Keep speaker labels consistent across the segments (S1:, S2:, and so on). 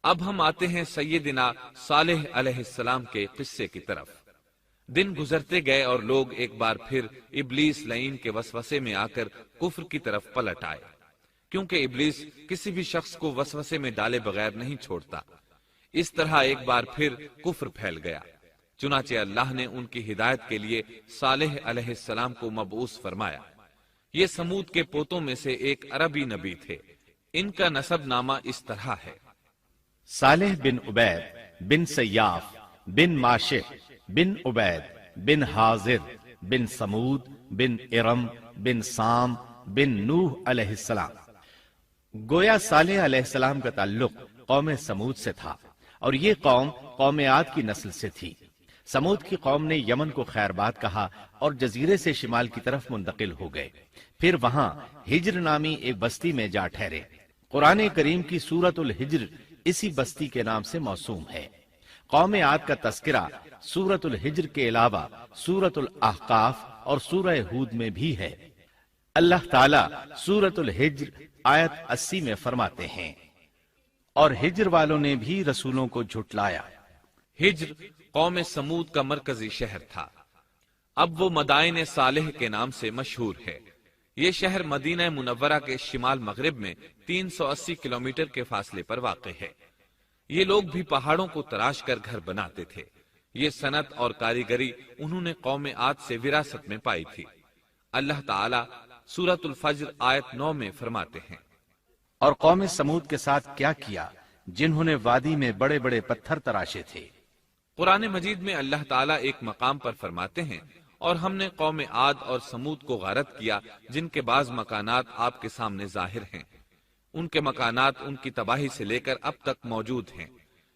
S1: اب ہم آتے ہیں سیدنا صالح علیہ السلام کے قصے کی طرف۔ دن گزرتے گئے اور لوگ ایک بار پھر ابلیس لعین کے وسوسے میں آ کر کفر کی طرف پلٹ آئے، کیونکہ ابلیس کسی بھی شخص کو وسوسے میں ڈالے بغیر نہیں چھوڑتا۔ اس طرح ایک بار پھر کفر پھیل گیا، چنانچہ اللہ نے ان کی ہدایت کے لیے صالح علیہ السلام کو مبعوث فرمایا۔ یہ سمود کے پوتوں میں سے ایک عربی نبی تھے۔ ان کا نسب نامہ اس طرح ہے:
S2: صالح بن عبید بن سیاف بن ماشح بن عبید بن حاضر بن سمود بن ارم بن سام بن نوح علیہ السلام۔ گویا صالح علیہ السلام کا تعلق قوم سمود سے تھا، اور یہ قوم عاد کی نسل سے تھی۔ سمود کی قوم نے یمن کو خیر باد کہا اور جزیرے سے شمال کی طرف منتقل ہو گئے، پھر وہاں ہجر نامی ایک بستی میں جا ٹھہرے۔ قرآن کریم کی سورۃ الحجر اسی بستی کے نام سے موسوم ہے۔ قوم عاد کا تذکرہ سورۃ الحجر کے علاوہ سورۃ الاحقاف اور سورہ ہود میں بھی ہے۔ اللہ تعالیٰ سورۃ الحجر آیت 80 میں فرماتے ہیں: اور ہجر والوں نے بھی رسولوں کو جھٹلایا۔
S1: ہجر قوم سمود کا مرکزی شہر تھا۔ اب وہ مدائن صالح کے نام سے مشہور ہے۔ یہ شہر مدینہ منورہ کے شمال مغرب میں 380 کلومیٹر کے فاصلے پر واقع ہے۔ یہ لوگ بھی پہاڑوں کو تراش کر گھر بناتے تھے۔ یہ صنعت اور کاریگری انہوں نے قوم عاد سے وراثت میں پائی تھی۔ اللہ تعالیٰ سورۃ الفجر آیت 9 میں فرماتے ہیں:
S2: اور قوم سمود کے ساتھ کیا کیا جنہوں نے وادی میں بڑے بڑے پتھر تراشے تھے۔
S1: قرآن مجید میں اللہ تعالیٰ ایک مقام پر فرماتے ہیں: اور ہم نے قوم عاد اور سمود کو غارت کیا جن کے بعض مکانات آپ کے سامنے ظاہر ہیں۔ ان کے مکانات ان کی تباہی سے لے کر اب تک موجود ہیں۔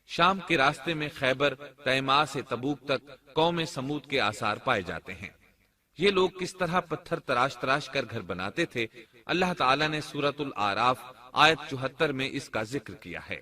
S1: شام کے راستے میں خیبر، تیما سے تبوک تک قوم سمود کے آثار پائے جاتے ہیں۔ یہ لوگ کس طرح پتھر تراش کر گھر بناتے تھے، اللہ تعالیٰ نے سورۃ الاعراف آیت 74 میں اس کا ذکر کیا ہے۔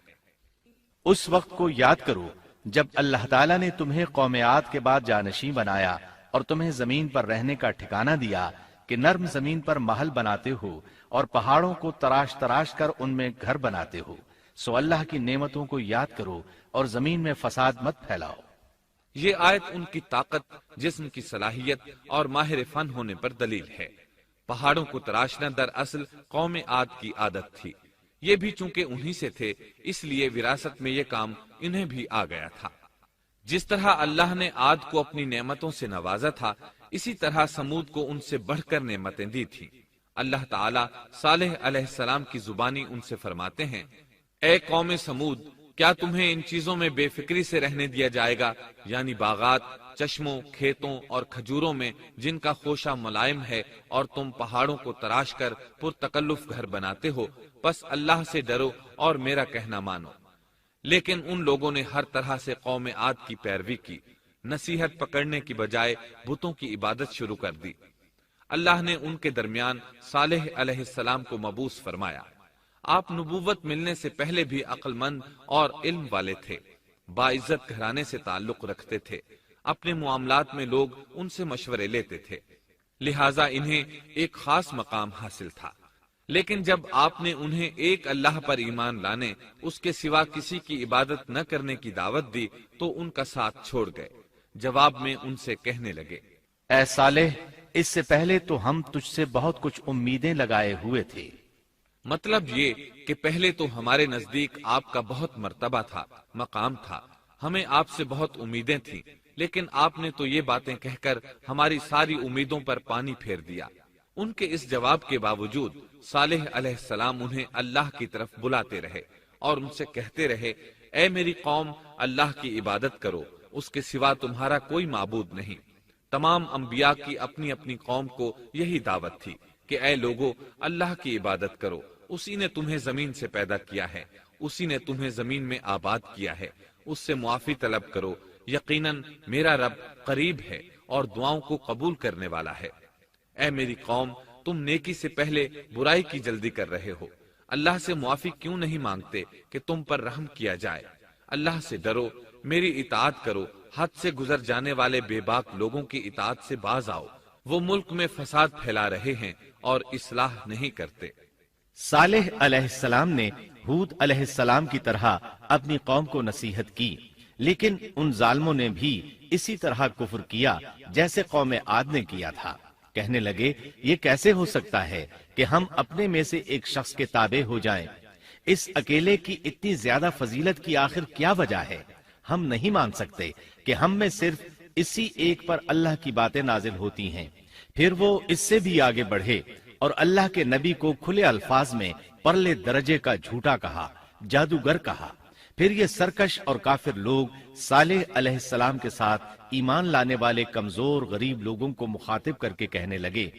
S2: اس وقت کو یاد کرو جب اللہ تعالیٰ نے تمہیں قوم عاد کے بعد جانشین بنایا اور تمہیں زمین پر رہنے کا ٹھکانہ دیا کہ نرم زمین پر محل بناتے ہو اور پہاڑوں کو تراش کر ان میں گھر بناتے ہو، سو اللہ کی نعمتوں کو یاد کرو اور زمین میں فساد مت پھیلاؤ۔
S1: یہ آیت ان کی طاقت، جسم کی صلاحیت اور ماہر فن ہونے پر دلیل ہے۔ پہاڑوں کو تراشنا دراصل قوم عاد کی عادت تھی۔ یہ بھی چونکہ انہی سے تھے، اس لیے وراثت میں یہ کام انہیں بھی آ گیا تھا۔ جس طرح اللہ نے عاد کو اپنی نعمتوں سے نوازا تھا، اسی طرح سمود کو ان سے بڑھ کر نعمتیں دی تھی۔ اللہ تعالیٰ صالح علیہ السلام کی زبانی ان سے فرماتے ہیں: اے قوم سمود، کیا تمہیں ان چیزوں میں بے فکری سے رہنے دیا جائے گا، یعنی باغات، چشموں، کھیتوں اور کھجوروں میں جن کا خوشہ ملائم ہے، اور تم پہاڑوں کو تراش کر پرتکلف گھر بناتے ہو؟ پس اللہ سے ڈرو اور میرا کہنا مانو۔ لیکن ان لوگوں نے ہر طرح سے قوم عاد کی پیروی کی، نصیحت پکڑنے کی بجائے بتوں کی عبادت شروع کر دی۔ اللہ نے ان کے درمیان صالح علیہ السلام کو مبعوث فرمایا۔ آپ نبوت ملنے سے پہلے بھی عقل مند اور علم والے تھے، باعزت گھرانے سے تعلق رکھتے تھے، اپنے معاملات میں لوگ ان سے مشورے لیتے تھے، لہٰذا انہیں ایک خاص مقام حاصل تھا۔ لیکن جب آپ نے انہیں ایک اللہ پر ایمان لانے، اس کے سوا کسی کی عبادت نہ کرنے کی دعوت دی تو ان کا ساتھ چھوڑ گئے۔ جواب میں ان سے کہنے لگے:
S2: اے صالح، اس سے پہلے تو ہم تجھ سے بہت کچھ امیدیں لگائے ہوئے تھے۔
S1: مطلب یہ کہ پہلے تو ہمارے نزدیک آپ کا بہت مرتبہ تھا، مقام تھا، ہمیں آپ سے بہت امیدیں تھیں، لیکن آپ نے تو یہ باتیں کہہ کر ہماری ساری امیدوں پر پانی پھیر دیا۔ ان کے اس جواب کے باوجود صالح علیہ السلام انہیں اللہ کی طرف بلاتے رہے اور ان سے کہتے رہے: اے میری قوم، اللہ کی عبادت کرو، اس کے سوا تمہارا کوئی معبود نہیں۔ تمام انبیاء کی اپنی اپنی قوم کو یہی دعوت تھی کہ اے لوگو، اللہ کی عبادت کرو، اسی نے تمہیں زمین سے پیدا کیا ہے، اسی نے تمہیں زمین میں آباد کیا ہے، اس سے معافی طلب کرو، یقیناً میرا رب قریب ہے اور دعاؤں کو قبول کرنے والا ہے۔ اے میری قوم، تم نیکی سے پہلے برائی کی جلدی کر رہے ہو، اللہ سے معافی کیوں نہیں مانگتے کہ تم پر رحم کیا جائے؟ اللہ سے ڈرو، میری اطاعت کرو، حد سے گزر جانے والے بے باک لوگوں کی اطاعت سے باز آؤ، وہ ملک میں فساد پھیلا رہے ہیں اور اصلاح نہیں کرتے۔
S2: صالح علیہ السلام نے ہود علیہ السلام کی طرح اپنی قوم کو نصیحت کی، لیکن ان ظالموں نے بھی اسی طرح کفر کیا جیسے قوم عاد نے کیا تھا۔ کہنے لگے یہ کیسے ہو سکتا ہے کہ ہم اپنے میں سے ایک شخص کے تابع ہو جائیں؟ اس اکیلے کی اتنی زیادہ فضیلت کی آخر کیا وجہ ہے؟ ہم نہیں مان سکتے کہ ہم میں صرف اسی ایک پر اللہ کی باتیں نازل ہوتی ہیں۔ پھر وہ اس سے بھی آگے بڑھے اور اللہ کے نبی کو کھلے الفاظ میں پرلے درجے کا جھوٹا کہا، جادوگر کہا۔ پھر یہ سرکش اور کافر لوگ صالح علیہ السلام کے ساتھ ایمان لانے والے کمزور غریب لوگوں کو مخاطب کر کے کہنے لگے،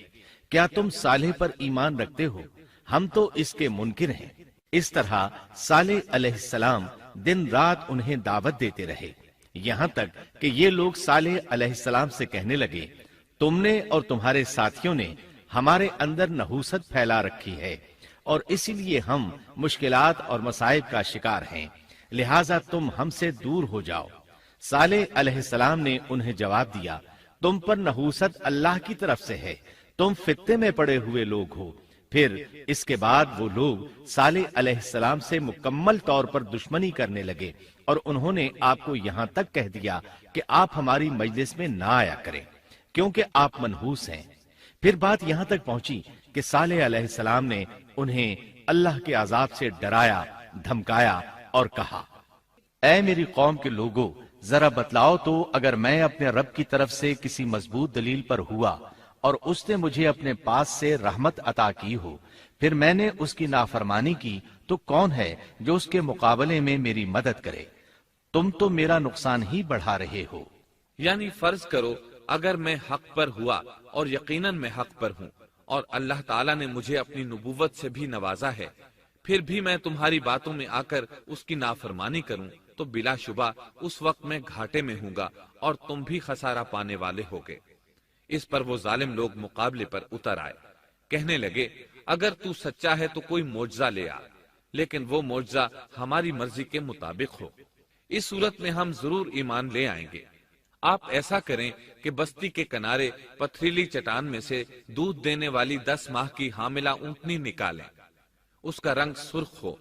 S2: کیا تم صالح پر ایمان رکھتے ہو؟ ہم تو اس کے منکر ہیں۔ اس طرح صالح علیہ السلام دن رات انہیں دعوت دیتے رہے، یہاں تک کہ یہ لوگ صالح علیہ السلام سے کہنے لگے، تم نے اور تمہارے ساتھیوں نے ہمارے اندر نحوست پھیلا رکھی ہے اور اسی لیے ہم مشکلات اور مصائب کا شکار ہیں، لہٰذا تم ہم سے دور ہو جاؤ۔ صالح علیہ السلام نے انہیں جواب دیا، تم پر نحوست اللہ کی طرف سے ہے، تم فتنے میں پڑے ہوئے لوگ ہو۔ پھر اس کے بعد وہ لوگ صالح علیہ السلام سے مکمل طور پر دشمنی کرنے لگے اور انہوں نے آپ کو یہاں تک کہہ دیا کہ آپ ہماری مجلس میں نہ آیا کریں کیونکہ آپ منحوس ہیں۔ پھر بات یہاں تک پہنچی کہ صالح علیہ السلام نے انہیں اللہ کے عذاب سے ڈرایا، دھمکایا اور کہا، اے میری قوم کے لوگوں، ذرا بتلاؤ تو اگر میں اپنے رب کی طرف سے کسی مضبوط دلیل پر ہوا اور اس نے مجھے اپنے پاس سے رحمت عطا کی ہو، پھر میں نے اس کی نافرمانی کی، تو کون ہے جو اس کے مقابلے میں میری مدد کرے؟ تم تو میرا نقصان ہی بڑھا رہے ہو۔
S1: یعنی فرض کرو اگر میں حق پر ہوا اور یقیناً میں حق پر ہوں اور اللہ تعالیٰ نے مجھے اپنی نبوت سے بھی نوازا ہے، پھر بھی میں تمہاری باتوں میں آ کر اس کی نافرمانی کروں تو بلا شبہ اس وقت میں گھاٹے میں ہوں گا اور تم بھی خسارہ پانے والے ہوگے۔ اس پر وہ ظالم لوگ مقابلے پر اتر آئے، کہنے لگے اگر تو سچا ہے تو کوئی معجزہ لے آ، لیکن وہ معجزہ ہماری مرضی کے مطابق ہو، اس صورت میں ہم ضرور ایمان لے آئیں گے۔ آپ ایسا کریں کہ بستی کے کنارے پتھریلی چٹان میں سے دودھ دینے والی 10 ماہ کی حاملہ اونٹنی نکالیں، اس کا رنگ سرخ ہو۔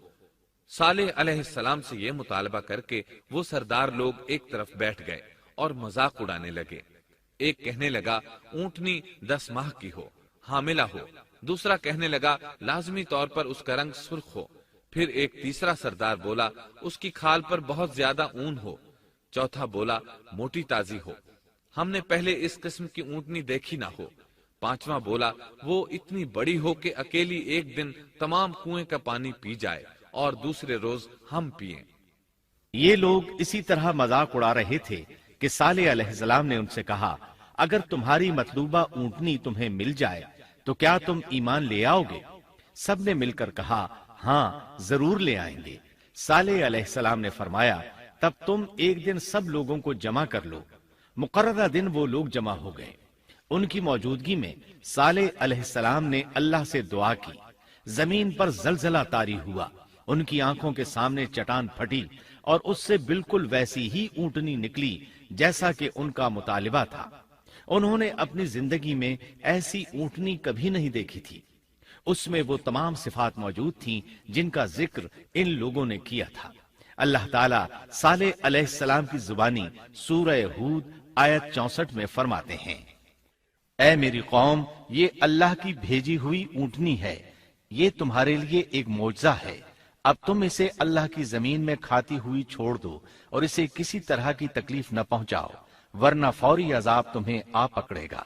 S1: صالح علیہ السلام سے یہ مطالبہ کر کے وہ سردار لوگ ایک طرف بیٹھ گئے اور مذاق اڑانے لگے۔ ایک کہنے لگا اونٹنی 10 ماہ کی ہو، حاملہ ہو۔ دوسرا کہنے لگا لازمی طور پر اس کا رنگ سرخ ہو۔ پھر ایک تیسرا سردار بولا اس کی کھال پر بہت زیادہ اون ہو۔ چوتھا بولا موٹی تازی ہو، ہم نے پہلے اس قسم کی اونٹنی دیکھی نہ ہو۔ پانچواں بولا وہ اتنی بڑی ہو کہ اکیلی ایک دن تمام کنویں کا پانی پی جائے اور دوسرے روز ہم پئیں۔
S2: یہ لوگ اسی طرح مذاق اڑا رہے تھے کہ صالح علیہ السلام نے ان سے کہا، اگر تمہاری مطلوبہ اونٹنی تمہیں مل جائے تو کیا تم ایمان لے آؤ گے؟ سب نے مل کر کہا، ہاں ضرور لے آئیں گے۔ صالح علیہ السلام نے فرمایا، تب تم ایک دن سب لوگوں کو جمع کر لو۔ مقررہ دن وہ لوگ جمع ہو گئے۔ ان کی موجودگی میں صالح علیہ السلام نے اللہ سے دعا کی، زمین پر زلزلہ طاری ہوا، ان کی آنکھوں کے سامنے چٹان پھٹی اور اس سے بالکل ویسی ہی اونٹنی نکلی جیسا کہ ان کا مطالبہ تھا۔ انہوں نے اپنی زندگی میں ایسی اونٹنی کبھی نہیں دیکھی تھی۔ اس میں وہ تمام صفات موجود تھیں جن کا ذکر ان لوگوں نے کیا تھا۔ اللہ تعالیٰ صالح علیہ السلام کی زبانی سورہ ہود آیت 64 میں فرماتے ہیں، اے میری قوم، یہ اللہ کی بھیجی ہوئی اونٹنی ہے، یہ تمہارے لیے ایک معجزہ ہے۔ اب تم اسے اللہ کی زمین میں کھاتی ہوئی چھوڑ دو اور اسے کسی طرح کی تکلیف نہ پہنچاؤ، ورنہ فوری عذاب تمہیں آ پکڑے گا۔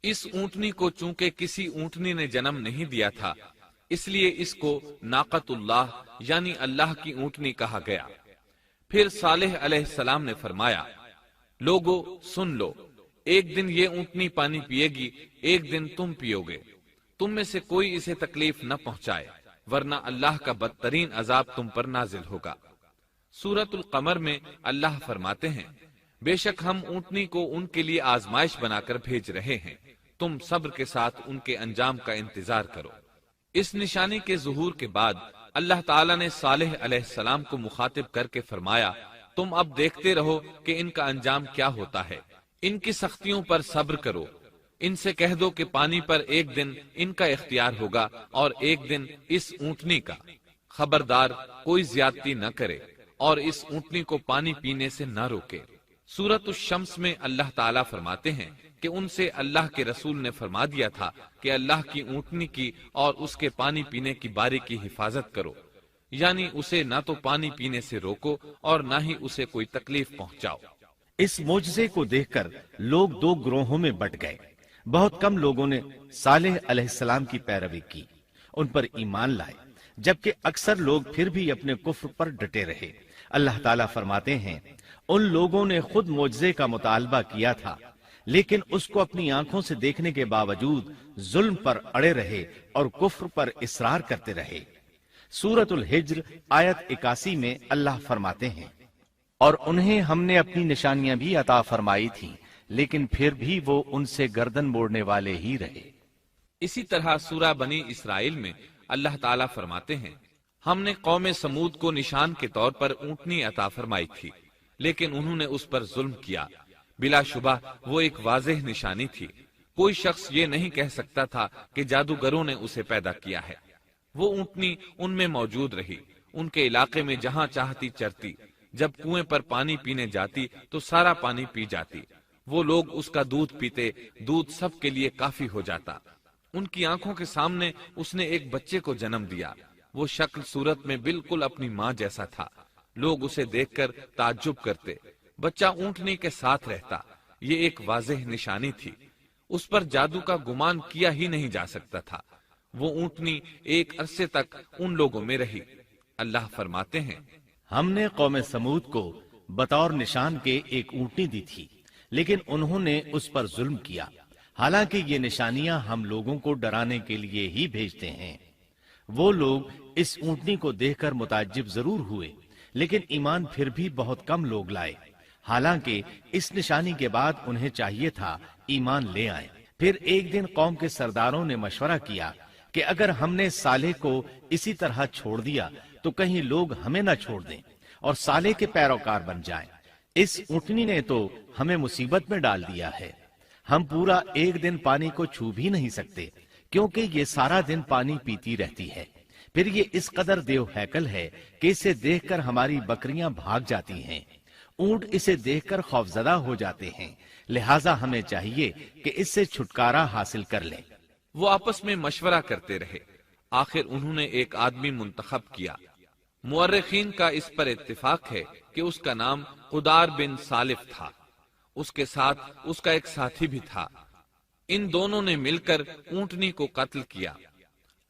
S1: اس اونٹنی کو چونکہ کسی اونٹنی نے جنم نہیں دیا تھا، اس لیے اس کو ناقۃ اللہ یعنی اللہ کی اونٹنی کہا گیا۔ پھر صالح علیہ السلام نے فرمایا، لوگو سن لو، ایک دن یہ اونٹنی پانی پیے گی، ایک دن تم پیو گے، تم میں سے کوئی اسے تکلیف نہ پہنچائے، ورنہ اللہ کا بدترین عذاب تم پر نازل ہوگا۔ سورۃ القمر میں اللہ فرماتے ہیں، بے شک ہم اونٹنی کو ان کے لیے آزمائش بنا کر بھیج رہے ہیں، تم صبر کے ساتھ ان کے انجام کا انتظار کرو۔ اس نشانی کے ظہور کے بعد اللہ تعالیٰ نے صالح علیہ السلام کو مخاطب کر کے فرمایا، تم اب دیکھتے رہو کہ ان کا انجام کیا ہوتا ہے، ان کی سختیوں پر صبر کرو، ان سے کہہ دو کہ پانی پر ایک دن ان کا اختیار ہوگا اور ایک دن اس اونٹنی کا، خبردار کوئی زیادتی نہ کرے اور اس اونٹنی کو پانی پینے سے نہ روکے۔ سورۃ الشمس میں اللہ تعالیٰ فرماتے ہیں کہ ان سے اللہ کے رسول نے فرما دیا تھا کہ اللہ کی اونٹنی کی اور اس کے پانی پینے کی باری کی حفاظت کرو، یعنی اسے نہ تو پانی پینے سے روکو اور نہ ہی اسے کوئی تکلیف پہنچاؤ۔
S2: اس معجزے کو دیکھ کر لوگ دو گروہوں میں بٹ گئے۔ بہت کم لوگوں نے صالح علیہ السلام کی پیروی کی، ان پر ایمان لائے، جبکہ اکثر لوگ پھر بھی اپنے کفر پر ڈٹے رہے۔ اللہ تعالیٰ فرماتے ہیں ان لوگوں نے خود معجزے کا مطالبہ کیا تھا، لیکن اس کو اپنی آنکھوں سے دیکھنے کے باوجود ظلم پر اڑے رہے اور کفر پر اصرار کرتے رہے۔ سورۃ الحجر آیت 81 میں اللہ فرماتے ہیں اور انہیں ہم نے اپنی نشانیاں بھی عطا فرمائی تھیں، لیکن پھر بھی وہ ان سے گردن موڑنے والے ہی رہے۔
S1: اسی طرح سورہ بنی اسرائیل میں اللہ تعالیٰ فرماتے ہیں ہم نے قوم سمود کو نشان کے طور پر اونٹنی عطا فرمائی تھی، لیکن انہوں نے اس پر ظلم کیا۔ بلا شبہ وہ ایک واضح نشانی تھی، کوئی شخص یہ نہیں کہہ سکتا تھا کہ جادوگروں نے اسے پیدا کیا ہے۔ وہ اونٹنی ان میں موجود رہی، ان کے علاقے میں جہاں چاہتی چرتی، جب کنویں پر پانی پینے جاتی تو سارا پانی پی جاتی، وہ لوگ اس کا دودھ پیتے، دودھ سب کے لیے کافی ہو جاتا۔ ان کی آنکھوں کے سامنے اس نے ایک بچے کو جنم دیا، وہ شکل صورت میں بالکل اپنی ماں جیسا تھا، لوگ اسے دیکھ کر تعجب کرتے۔ بچہ اونٹنی کے ساتھ رہتا، یہ ایک واضح نشانی تھی، اس پر جادو کا گمان کیا ہی نہیں جا سکتا تھا۔ وہ اونٹنی ایک عرصے تک ان لوگوں میں رہی۔ اللہ فرماتے ہیں
S2: ہم نے قوم سمود کو بطور نشان کے ایک اونٹنی دی تھی، لیکن انہوں نے اس پر ظلم کیا، حالانکہ یہ نشانیاں ہم لوگوں کو ڈرانے کے لیے ہی بھیجتے ہیں۔ وہ لوگ اس اونٹنی کو دیکھ کر متعجب ضرور ہوئے، لیکن ایمان پھر بھی بہت کم لوگ لائے، حالانکہ اس نشانی کے بعد انہیں چاہیے تھا ایمان لے آئیں۔ پھر ایک دن قوم کے سرداروں نے مشورہ کیا کہ اگر ہم نے صالح کو اسی طرح چھوڑ دیا تو کہیں لوگ ہمیں نہ چھوڑ دیں اور صالح کے پیروکار بن جائیں۔ اس اونٹنی نے تو ہمیں مصیبت میں ڈال دیا ہے، ہم پورا ایک دن پانی کو چھو بھی نہیں سکتے، کیونکہ یہ سارا دن پانی پیتی رہتی ہے۔ پھر یہ اس قدر دیو ہیکل ہے کہ اسے دیکھ کر ہماری بکریاں بھاگ جاتی ہیں، اونٹ اسے دیکھ کر خوفزدہ ہو جاتے ہیں، لہٰذا ہمیں چاہیے کہ اس سے چھٹکارا حاصل کر لیں۔
S1: وہ آپس میں مشورہ کرتے رہے، آخر انہوں نے ایک آدمی منتخب کیا۔ مورخین کا اس پر اتفاق ہے کہ اس کا نام قدار بن سالف تھا، اس کے ساتھ اس کا ایک ساتھی بھی تھا۔ ان دونوں نے مل کر اونٹنی کو قتل کیا۔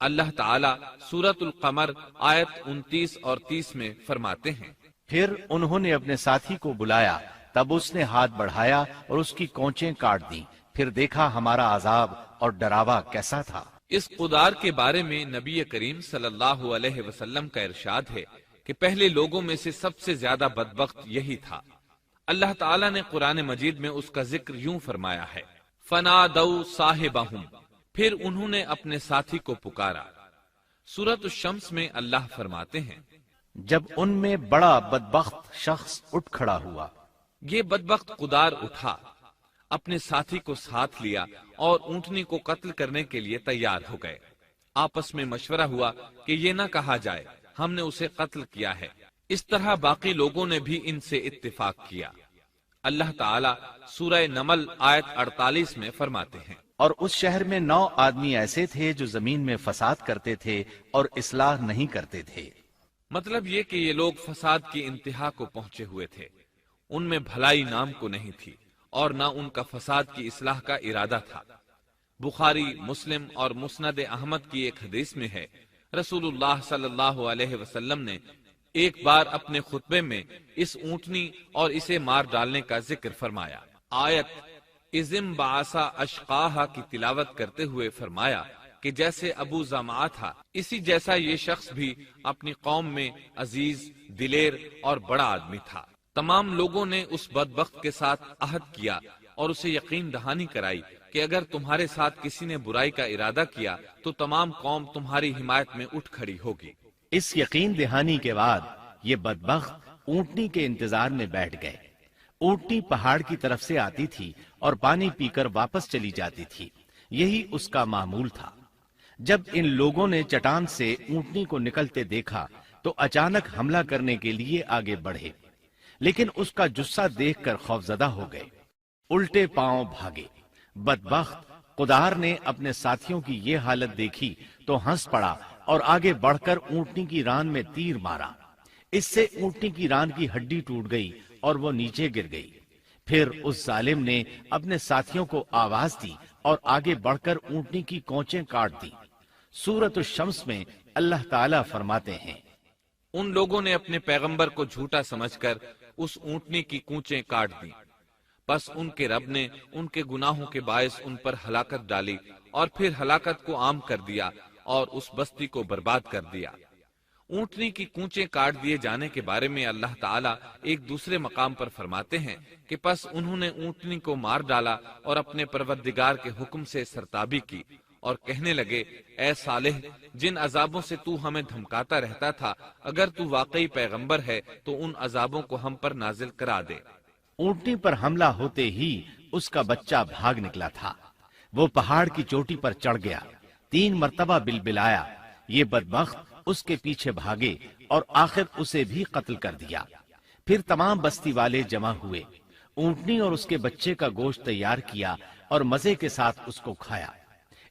S1: اللہ تعالیٰ سورۃ القمر آیت 29 اور 30 میں فرماتے ہیں
S2: پھر انہوں نے اپنے ساتھی کو بلایا، تب اس نے ہاتھ بڑھایا اور اس کی کونچیں کاٹ دیں، پھر دیکھا ہمارا عذاب اور ڈراوا کیسا تھا۔
S1: اس قدار کے بارے میں نبی کریم صلی اللہ علیہ وسلم کا ارشاد ہے کہ پہلے لوگوں میں سے سب سے زیادہ بدبخت یہی تھا۔ اللہ تعالیٰ نے قرآن مجید میں اس کا ذکر یوں فرمایا ہے فَنَادَوْا صَاحِبَهُمْ، پھر انہوں نے اپنے ساتھی کو پکارا۔ سورۃ الشمس میں اللہ فرماتے ہیں
S2: جب ان میں بڑا بدبخت شخص اٹھ کھڑا ہوا،
S1: یہ بدبخت قدار اٹھا، اپنے ساتھی کو ساتھ لیا اور اونٹنی کو قتل کرنے کے لیے تیار ہو گئے۔ آپس میں مشورہ ہوا کہ یہ نہ کہا جائے ہم نے اسے قتل کیا ہے، اس طرح باقی لوگوں نے بھی ان سے اتفاق کیا۔ اللہ تعالیٰ سورہ نمل آیت 48 میں فرماتے ہیں
S2: اور اس شہر میں 9 آدمی ایسے تھے جو زمین میں فساد کرتے تھے اور اصلاح نہیں کرتے تھے۔
S1: مطلب یہ کہ یہ لوگ فساد کی انتہا کو پہنچے ہوئے تھے، ان میں بھلائی نام کو نہیں تھی اور نہ ان کا فساد کی اصلاح کا ارادہ تھا۔ بخاری، مسلم اور مسند احمد کی ایک حدیث میں ہے رسول اللہ صلی اللہ علیہ وسلم نے ایک بار اپنے خطبے میں اس اونٹنی اور اسے مار ڈالنے کا ذکر فرمایا۔ آیت اذم بعثا اشقاہا کی تلاوت کرتے ہوئے فرمایا کہ جیسے ابو زمعہ تھا، اسی جیسا یہ شخص بھی اپنی قوم میں عزیز، دلیر اور بڑا آدمی تھا۔ تمام لوگوں نے اس بدبخت کے ساتھ عہد کیا اور اسے یقین دہانی کرائی کہ اگر تمہارے ساتھ کسی نے برائی کا ارادہ کیا تو تمام قوم تمہاری حمایت میں اٹھ کھڑی ہوگی۔
S2: اس یقین دہانی کے بعد یہ بدبخت اونٹنی کے انتظار میں بیٹھ گئے۔ اونٹنی پہاڑ کی طرف سے آتی تھی اور پانی پی کر واپس چلی جاتی تھی، یہی اس کا معمول تھا۔ جب ان لوگوں نے چٹان سے اونٹنی کو نکلتے دیکھا تو اچانک حملہ کرنے کے لیے آگے بڑھے، لیکن اس کا جثہ دیکھ کر خوفزدہ ہو گئے، الٹے پاؤں بھاگے۔ بدبخت قدار نے اپنے ساتھیوں کی یہ حالت دیکھی تو ہنس پڑا اور آگے بڑھ کر اونٹنی کی ران میں تیر مارا۔ اس سے اونٹنی کی ران کی ہڈی ٹوٹ گئی اور وہ نیچے گر گئی۔ پھر اس ظالم نے اپنے ساتھیوں کو آواز دی اور آگے بڑھ کر اونٹنی کی کونچیں کاٹ دی۔ سورۃ الشمس میں اللہ تعالیٰ فرماتے ہیں،
S1: ان لوگوں نے اپنے پیغمبر کو جھوٹا سمجھ کر اس اونٹنی کی کونچیں کاٹ دی، بس ان کے رب نے ان کے گناہوں کے باعث ان پر ہلاکت ڈالی اور پھر ہلاکت کو عام کر دیا اور اس بستی کو برباد کر دیا۔ اونٹنی کی کونچیں کاٹ دیے جانے کے بارے میں اللہ تعالیٰ ایک دوسرے مقام پر فرماتے ہیں کہ پس انہوں نے اونٹنی کو مار ڈالا اور اپنے پروردگار کے حکم سے سرتابی کی اور کہنے لگے، اے صالح، جن عذابوں سے تو ہمیں دھمکاتا رہتا تھا، اگر تو واقعی پیغمبر ہے تو ان عذابوں کو ہم پر نازل کرا دے۔
S2: اونٹنی پر حملہ ہوتے ہی اس کا بچہ بھاگ نکلا تھا۔ وہ پہاڑ کی چوٹی پر چڑھ گیا، 3 مرتبہ بلبلایا۔ یہ بدبخت اس کے پیچھے بھاگے اور آخر اسے بھی قتل کر دیا۔ پھر تمام بستی والے جمع ہوئے، اونٹنی اور اس کے بچے کا گوشت تیار کیا اور مزے کے ساتھ اس کو کھایا۔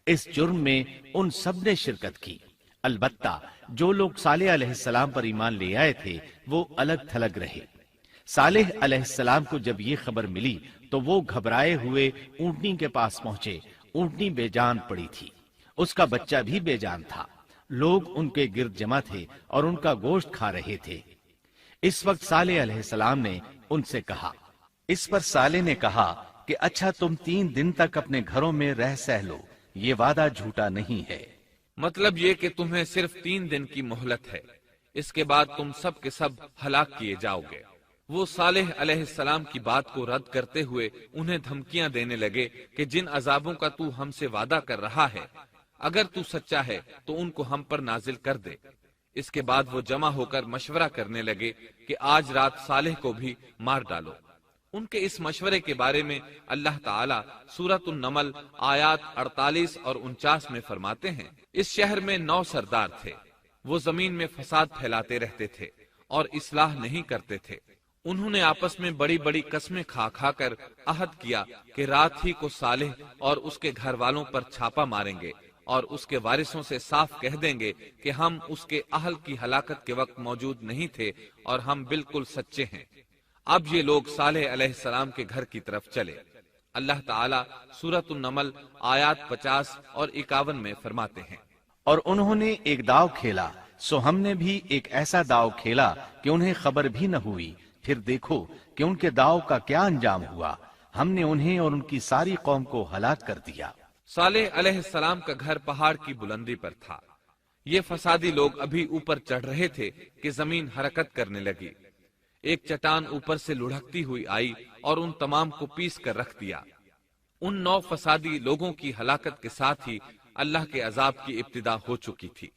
S2: اس جرم میں ان سب نے شرکت کی، البتہ جو لوگ صالح علیہ السلام پر ایمان لے آئے تھے وہ الگ تھلگ رہے۔ صالح علیہ السلام کو جب یہ خبر ملی تو وہ گھبرائے ہوئے اونٹنی کے پاس پہنچے۔ اونٹنی بے جان پڑی تھی، اس کا بچہ بھی بے جان تھا۔ لوگ ان کے گرد جمع تھے اور ان کا گوشت کھا رہے تھے۔ اس وقت صالح علیہ السلام نے ان سے کہا، اس پر صالح نے کہا کہ اچھا تم 3 دن تک اپنے گھروں میں رہ سہ لو، یہ وعدہ جھوٹا نہیں ہے۔
S1: مطلب یہ کہ تمہیں صرف 3 دن کی مہلت ہے، اس کے بعد تم سب کے سب ہلاک کیے جاؤ گے۔ وہ صالح علیہ السلام کی بات کو رد کرتے ہوئے انہیں دھمکیاں دینے لگے کہ جن عذابوں کا تو ہم سے وعدہ کر رہا ہے، اگر تو سچا ہے تو ان کو ہم پر نازل کر دے۔ اس کے بعد وہ جمع ہو کر مشورہ کرنے لگے کہ آج رات صالح کو بھی مار ڈالو۔ ان کے اس مشورے کے بارے میں اللہ تعالیٰ سورۃ النمل آیات 48 اور 49 میں فرماتے ہیں، اس شہر میں 9 سردار تھے، وہ زمین میں فساد پھیلاتے رہتے تھے اور اصلاح نہیں کرتے تھے۔ انہوں نے آپس میں بڑی بڑی قسمیں کھا کھا کر عہد کیا کہ رات ہی کو صالح اور اس کے گھر والوں پر چھاپا ماریں گے اور اس کے وارثوں سے صاف کہہ دیں گے کہ ہم اس کے اہل کی ہلاکت کے وقت موجود نہیں تھے اور ہم بالکل سچے ہیں۔ اب یہ لوگ صالح علیہ السلام کے گھر کی طرف چلے۔ اللہ تعالیٰ سورۃ النمل آیات 50 اور 51 میں فرماتے ہیں،
S2: اور انہوں نے ایک داؤ کھیلا، سو ہم نے بھی ایک ایسا داؤ کھیلا کہ انہیں خبر بھی نہ ہوئی۔ پھر دیکھو کہ ان کے داؤ کا کیا انجام ہوا، ہم نے انہیں اور ان کی ساری قوم کو ہلاک کر دیا۔
S1: صالح علیہ السلام کا گھر پہاڑ کی بلندی پر تھا۔ یہ فسادی لوگ ابھی اوپر چڑھ رہے تھے کہ زمین حرکت کرنے لگی۔ ایک چٹان اوپر سے لڑھکتی ہوئی آئی اور ان تمام کو پیس کر رکھ دیا۔ ان 9 فسادی لوگوں کی ہلاکت کے ساتھ ہی اللہ کے عذاب کی ابتدا ہو چکی تھی۔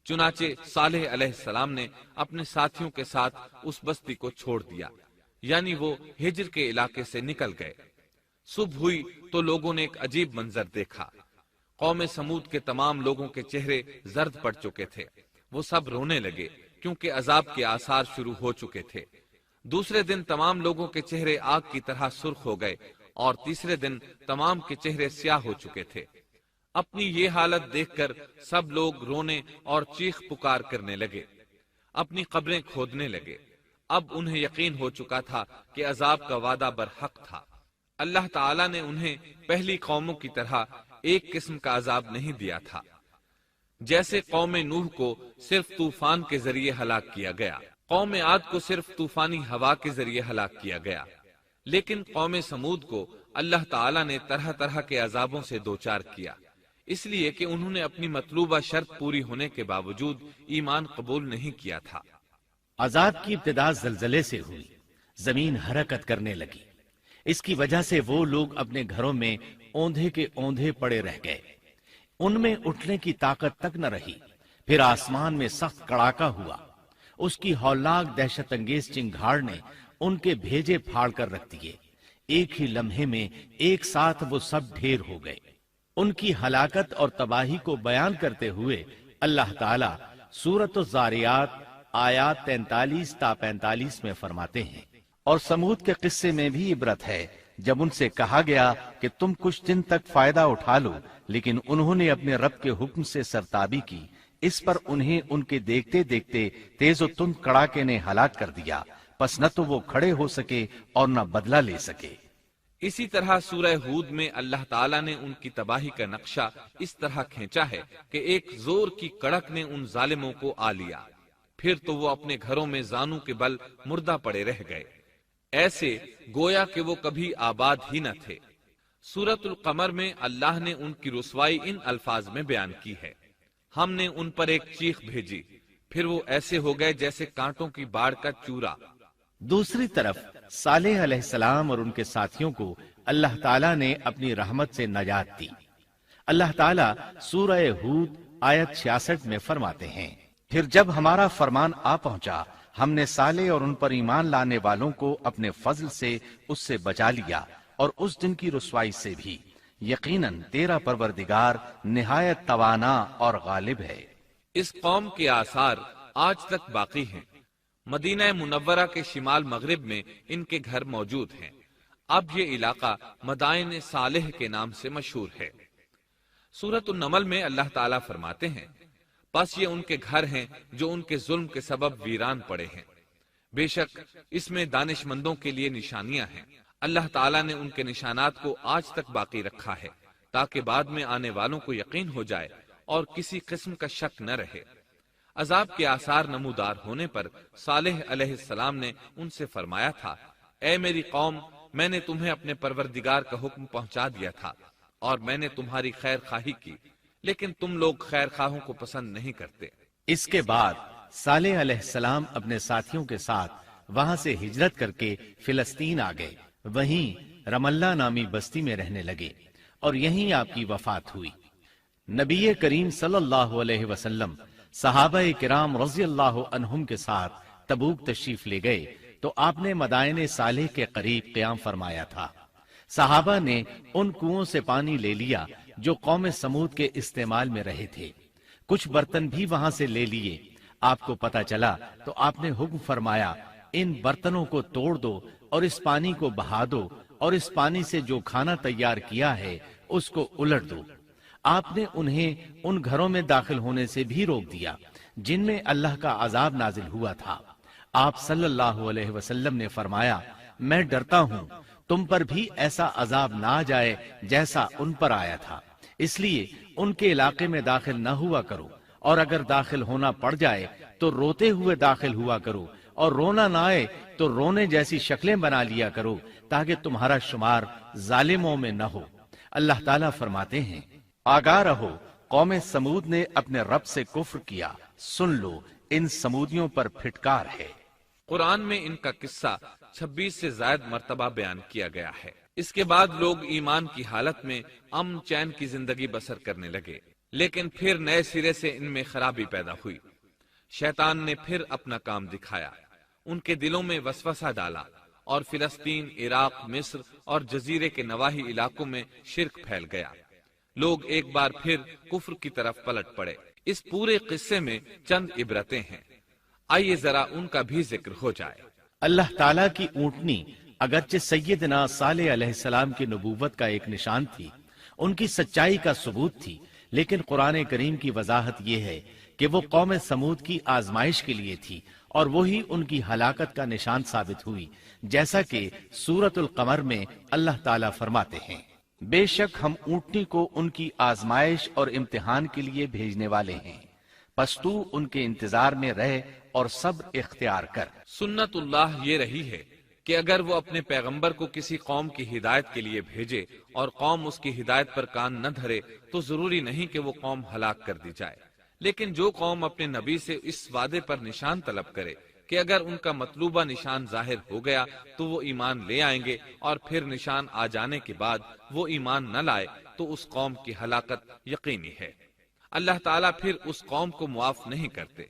S1: چنانچہ صالح علیہ السلام نے اپنے ساتھیوں کے ساتھ اس بستی کو چھوڑ دیا، یعنی وہ ہجر کے علاقے سے نکل گئے۔ صبح ہوئی تو لوگوں نے ایک عجیب منظر دیکھا۔ قوم سمود کے تمام لوگوں کے چہرے زرد پڑ چکے تھے، وہ سب رونے لگے کیونکہ عذاب کے آثار شروع ہو چکے تھے۔ دوسرے دن تمام لوگوں کے چہرے آگ کی طرح سرخ ہو گئے اور تیسرے دن تمام کے چہرے سیاہ ہو چکے تھے۔ اپنی یہ حالت دیکھ کر سب لوگ رونے اور چیخ پکار کرنے لگے، اپنی قبریں کھودنے لگے۔ اب انہیں یقین ہو چکا تھا کہ عذاب کا وعدہ برحق تھا۔ اللہ تعالیٰ نے انہیں پہلی قوموں کی طرح ایک قسم کا عذاب نہیں دیا تھا، جیسے قوم نوح کو صرف طوفان کے ذریعے ہلاک کیا گیا، قوم عاد کو صرف طوفانی ہوا کے ذریعے ہلاک کیا گیا، لیکن قوم سمود کو اللہ تعالیٰ نے طرح طرح کے عذابوں سے دوچار کیا، اس لیے کہ انہوں نے اپنی مطلوبہ شرط پوری ہونے کے باوجود ایمان قبول نہیں کیا تھا۔
S2: عذاب کی ابتدا زلزلے سے ہوئی، زمین حرکت کرنے لگی۔ اس کی وجہ سے وہ لوگ اپنے گھروں میں اوندھے کے اوندھے پڑے رہ گئے، ان میں اٹھنے کی طاقت تک نہ رہی۔ پھر آسمان میں سخت کڑاکا ہوا، اس کی ہولناک دہشت انگیز چنگھاڑ نے ان کے بھیجے پھاڑ کر رکھ دیے، ایک ہی لمحے میں ایک ساتھ وہ سب ڈھیر ہو گئے۔ ان کی ہلاکت اور تباہی کو بیان کرتے ہوئے اللہ تعالی سورۃ الزاریات آیات 43 تا 45 میں فرماتے ہیں، اور سمود کے قصے میں بھی عبرت ہے، جب ان سے کہا گیا کہ تم کچھ دن تک فائدہ اٹھا لو، لیکن انہوں نے اپنے رب کے حکم سے سرتابی کی، اس پر انہیں ان کے دیکھتے دیکھتے تیز و تند کڑاکے نے ہلاک کر دیا، پس نہ تو وہ کھڑے ہو سکے اور نہ بدلہ لے سکے۔
S1: اسی طرح سورہ ہود میں اللہ تعالیٰ نے ان کی تباہی کا نقشہ اس طرح کھینچا ہے کہ ایک زور کی کڑک نے ان ظالموں کو آ لیا، پھر تو وہ اپنے گھروں میں زانوں کے بل مردہ پڑے رہ گئے، ایسے گویا کہ وہ کبھی آباد ہی نہ تھے۔ سورۃ القمر میں اللہ نے ان کی رسوائی ان الفاظ میں بیان کی ہے، ہم نے ان پر ایک چیخ بھیجی، پھر وہ ایسے ہو گئے جیسے کانٹوں کی باڑ کا چورا۔
S2: دوسری طرف صالح علیہ السلام اور ان کے ساتھیوں کو اللہ تعالیٰ نے اپنی رحمت سے نجات دی۔ اللہ تعالیٰ سورہ ہود آیت 66 میں فرماتے ہیں، پھر جب ہمارا فرمان آ پہنچا، ہم نے صالح اور ان پر ایمان لانے والوں کو اپنے فضل سے اس سے بچا لیا اور اس دن کی رسوائی سے بھی، یقیناً تیرا پروردگار نہایت توانا اور غالب ہے۔
S1: اس قوم کے آثار آج تک باقی ہیں، مدینہ منورہ کے شمال مغرب میں ان کے گھر موجود ہیں۔ اب یہ علاقہ مدائن صالح کے نام سے مشہور ہے۔ سورۃ النمل میں اللہ تعالیٰ فرماتے ہیں، پس یہ ان کے گھر ہیں جو ان کے ظلم کے سبب ویران پڑے ہیں، بے شک اس میں دانش مندوں کے لیے نشانیاں ہیں۔ اللہ تعالیٰ نے ان کے نشانات کو آج تک باقی رکھا ہے تاکہ بعد میں آنے والوں کو یقین ہو جائے اور کسی قسم کا شک نہ رہے۔ عذاب کے آثار نمودار ہونے پر صالح علیہ السلام نے ان سے فرمایا تھا، اے میری قوم، میں نے تمہیں اپنے پروردگار کا حکم پہنچا دیا تھا اور میں نے تمہاری خیر خواہی کی، لیکن تم لوگ خیر خواہوں کو پسند نہیں کرتے۔
S2: اس کے بعد صالح علیہ السلام اپنے ساتھیوں کے ساتھ وہاں سے ہجرت کر کے فلسطین آ گئے، وہیں رملہ نامی بستی میں رہنے لگے اور یہیں آپ کی وفات ہوئی۔ نبی کریم صلی اللہ علیہ وسلم صحابہ کرام رضی اللہ عنہم کے ساتھ تبوک تشریف لے گئے تو آپ نے مدائن صالح کے قریب قیام فرمایا تھا۔ صحابہ نے ان کنووں سے پانی لے لیا جو قوم سمود کے استعمال میں رہے تھے، کچھ برتن بھی وہاں سے لے لیے۔ آپ کو پتہ چلا تو آپ نے حکم فرمایا، ان برتنوں کو توڑ دو اور اس پانی کو بہا دو اور اس پانی سے جو کھانا تیار کیا ہے اس کو الٹ دو۔ آپ نے انہیں ان گھروں میں داخل ہونے سے بھی روک دیا جن میں اللہ کا عذاب نازل ہوا تھا۔ آپ صلی اللہ علیہ وسلم نے فرمایا، میں ڈرتا ہوں تم پر بھی ایسا عذاب نہ آ جائے جیسا ان پر آیا تھا، اس لیے ان کے علاقے میں داخل نہ ہوا کرو، اور اگر داخل ہونا پڑ جائے تو روتے ہوئے داخل ہوا کرو، اور رونا نہ آئے تو رونے جیسی شکلیں بنا لیا کرو تاکہ تمہارا شمار ظالموں میں نہ ہو۔ اللہ تعالیٰ فرماتے ہیں، آگاہ رہو، قوم سمود نے اپنے رب سے کفر کیا، سن لو ان سمودیوں پر پھٹکار ہے۔
S1: قرآن میں ان کا قصہ 26 سے زائد مرتبہ بیان کیا گیا ہے۔ اس کے بعد لوگ ایمان کی حالت میں امن چین کی زندگی بسر کرنے لگے، لیکن پھر نئے سرے سے ان میں خرابی پیدا ہوئی۔ شیطان نے پھر اپنا کام دکھایا، ان کے دلوں میں وسوسہ ڈالا اور فلسطین، عراق، مصر اور جزیرے کے نواحی علاقوں میں شرک پھیل گیا۔ لوگ ایک بار پھر کفر کی طرف پلٹ پڑے۔ اس پورے قصے میں چند عبرتیں ہیں، آئیے ذرا ان کا بھی ذکر ہو جائے۔
S2: اللہ تعالیٰ کی اونٹنی اگرچہ سیدنا صالح علیہ السلام کی نبوت کا ایک نشان تھی، ان کی سچائی کا ثبوت تھی، لیکن قرآن کریم کی وضاحت یہ ہے کہ وہ قوم سمود کی آزمائش کے لیے تھی اور وہی ان کی ہلاکت کا نشان ثابت ہوئی، جیسا کہ سورۃ القمر میں اللہ تعالیٰ فرماتے ہیں، بے شک ہم اونٹنی کو ان کی آزمائش اور امتحان کے لیے بھیجنے والے ہیں، پس تو ان کے انتظار میں رہ اور صبر اختیار کر۔
S1: سنت اللہ یہ رہی ہے کہ اگر وہ اپنے پیغمبر کو کسی قوم کی ہدایت کے لیے بھیجے اور قوم اس کی ہدایت پر کان نہ دھرے تو ضروری نہیں کہ وہ قوم ہلاک کر دی جائے، لیکن جو قوم اپنے نبی سے اس وعدے پر نشان طلب کرے کہ اگر ان کا مطلوبہ نشان ظاہر ہو گیا تو وہ ایمان لے آئیں گے، اور پھر نشان آ جانے کے بعد وہ ایمان نہ لائے تو اس قوم کی ہلاکت یقینی ہے۔ اللہ تعالیٰ پھر اس قوم کو معاف نہیں کرتے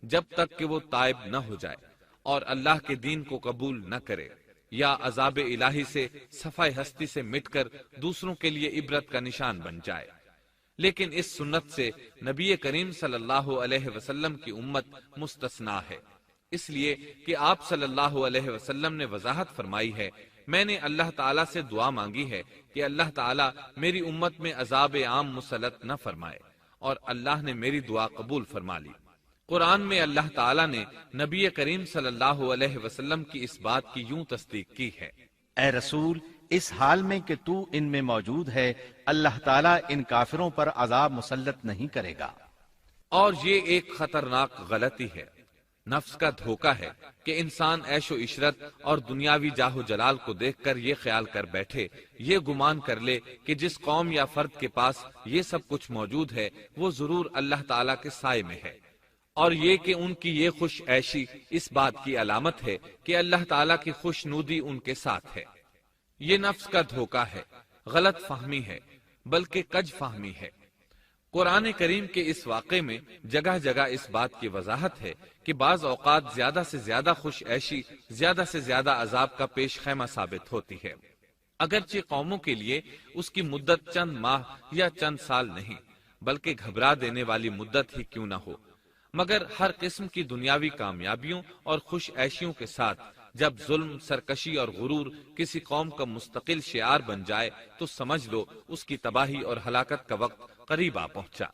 S1: جب تک کہ وہ تائب نہ ہو جائے اور اللہ کے دین کو قبول نہ کرے یا عذاب الہی سے صفائے ہستی سے مٹ کر دوسروں کے لیے عبرت کا نشان بن جائے۔ لیکن اس سنت سے نبی کریم صلی اللہ علیہ وسلم کی امت مستثنا ہے، اس لیے کہ آپ صلی اللہ علیہ وسلم نے وضاحت فرمائی ہے، میں نے اللہ تعالیٰ سے دعا مانگی ہے کہ اللہ تعالیٰ میری امت میں عذاب عام مسلط نہ فرمائے، اور اللہ نے میری دعا قبول فرما لی۔ قرآن میں اللہ تعالیٰ نے نبی کریم صلی اللہ علیہ وسلم کی اس بات کی یوں تصدیق کی ہے،
S2: اے رسول، اس حال میں کہ تو ان میں موجود ہے، اللہ تعالیٰ ان کافروں پر عذاب مسلط نہیں کرے گا۔
S1: اور یہ ایک خطرناک غلطی ہے، نفس کا دھوکہ ہے کہ انسان عیش و عشرت اور دنیاوی جاہ و جلال کو دیکھ کر یہ خیال کر بیٹھے، یہ گمان کر لے کہ جس قوم یا فرد کے پاس یہ سب کچھ موجود ہے وہ ضرور اللہ تعالیٰ کے سائے میں ہے، اور یہ کہ ان کی یہ خوش عیشی اس بات کی علامت ہے کہ اللہ تعالیٰ کی خوش نودی ان کے ساتھ ہے۔ یہ نفس کا دھوکہ ہے، غلط فہمی ہے، بلکہ کج فہمی ہے۔ قرآن کریم کے اس واقعے میں جگہ جگہ اس بات کی وضاحت ہے کہ بعض اوقات زیادہ سے زیادہ خوش عیشی زیادہ سے زیادہ عذاب کا پیش خیمہ ثابت ہوتی ہے، اگرچہ قوموں کے لیے اس کی مدت چند ماہ یا چند سال نہیں بلکہ گھبرا دینے والی مدت ہی کیوں نہ ہو، مگر ہر قسم کی دنیاوی کامیابیوں اور خوش عیشیوں کے ساتھ جب ظلم، سرکشی اور غرور کسی قوم کا مستقل شعار بن جائے تو سمجھ لو اس کی تباہی اور ہلاکت کا وقت قریب آ پہنچا۔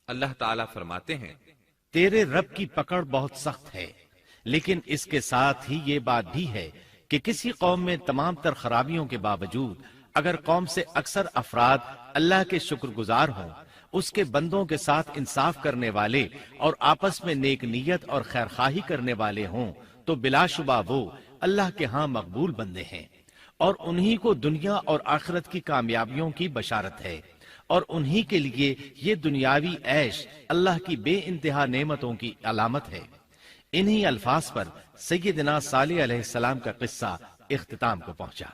S1: اللہ تعالیٰ فرماتے ہیں،
S2: تیرے رب کی پکڑ بہت سخت ہے، لیکن اس کے ساتھ ہی یہ بات بھی ہے کہ کسی قوم میں تمام تر خرابیوں کے باوجود اگر قوم سے اکثر افراد اللہ کے شکر گزار ہوں، اس کے بندوں کے ساتھ انصاف کرنے والے اور آپس میں نیک نیت اور خیرخواہی کرنے والے ہوں تو بلا شبہ وہ اللہ کے ہاں مقبول بندے ہیں، اور انہی کو دنیا اور آخرت کی کامیابیوں کی بشارت ہے، اور انہی کے لیے یہ دنیاوی عیش اللہ کی بے انتہا نعمتوں کی علامت ہے۔ انہی الفاظ پر سیدنا صالح علیہ السلام کا قصہ اختتام کو پہنچا۔